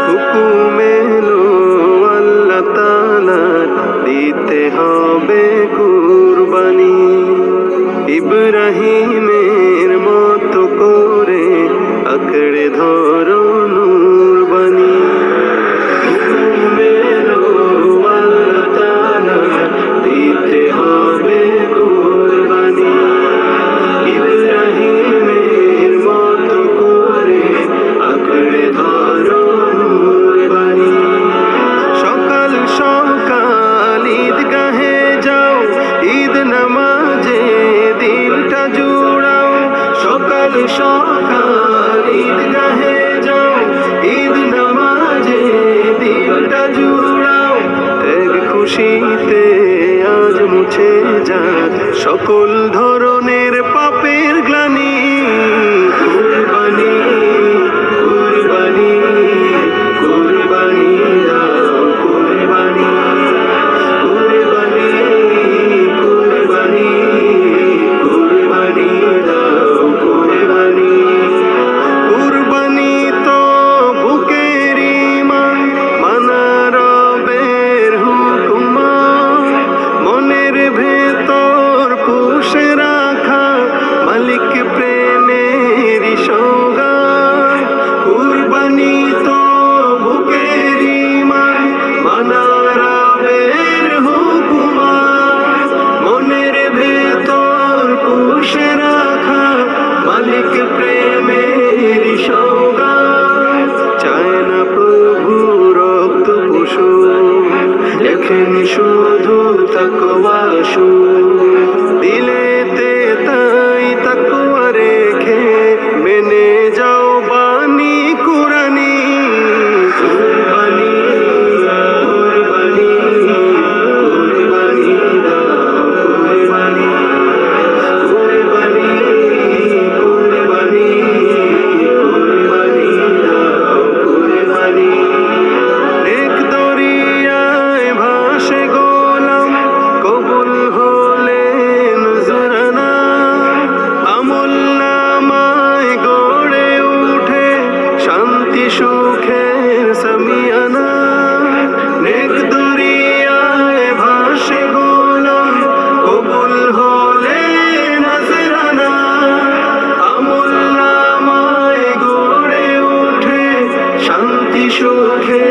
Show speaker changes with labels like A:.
A: হুকুম এলো আল্লাহ তাআলার, দিতে হবে কুরবানি। ইব্রাহিমের মতো করে আঁকড়ে ধরো নূরবানি। হুকুম এলো আল্লাহ তাআলার, দিতে হবে কুরবানি। ইব্রাহিমের মতো করে আঁকড়ে ধরো নূরবানি। সকাল সকাল ঈদগাহে যাও, ঈদ নামাজে দিলটা জুড়াও। সকাল সকাল ঈদগাহে যাও, ঈদ নামাজে দিলটা জুড়াও। এক খুশিতে আজ মুছে যাক সকল ধরনের পাপের গ্লানি। কুরবানি কুরবানি কুরবানি দাও কুরবানি। কুরবানি কুরবানি কুরবানি দাও কুরবানি। কুরবানি তো বুকের ঈমান, মানা রবের হুকুম, মনের ভেতর পুষে রাখা মালিক প্রেমের সওগাত। কুরবানি তো বুকের ঈমান, মানা রবের হুকুম, মনের ভেতর পুষে রাখা মালিক প্রেমের সওগাত। চায় না প্রভু রক্ত কুসুম, দেখেন শুধু তাকওয়া দিলেতে, তাই তাকওয়া রেখে মেনে যাও বাণী কুরানি। কুরবানি কুরবানি কুরবানি দাও কুরবানি। কুরবানি কুরবানি কুরবানি দাও কুরবানি। নেক দরিয়ায় ভাসে গোলাম, কবুল হলে নজরানা। আমল নামায় গড়ে উঠে শান্তি সুখের সামিয়ানা। নেক দরিয়ায় ভাসে গোলাম, কবুল হলে নজরানা। আমল নামায় গড়ে উঠে শান্তি সুখের